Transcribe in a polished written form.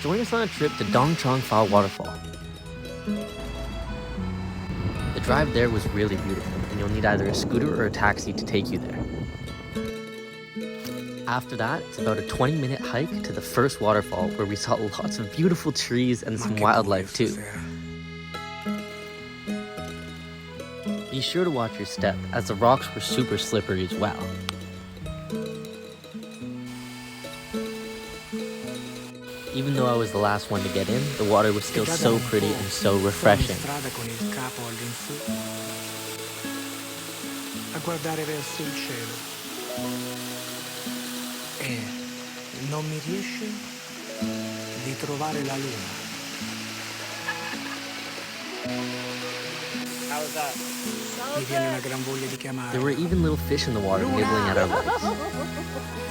Join us on a trip to Chongfa Waterfall. The drive there was really beautiful, and you'll need either a scooter or a taxi to take you there. After that, it's about a 20-minute hike to the first waterfall, where we saw lots of beautiful trees and some wildlife too. Be sure to watch your step, as the rocks were super slippery as well. Even though I was the last one to get in, the water was still so pretty and so refreshing. A guardare verso il cielo e non mi riesce di trovare la luna. How was that? Mi viene una gran voglia di chiamare. There were even little fish in the water nibbling at our legs.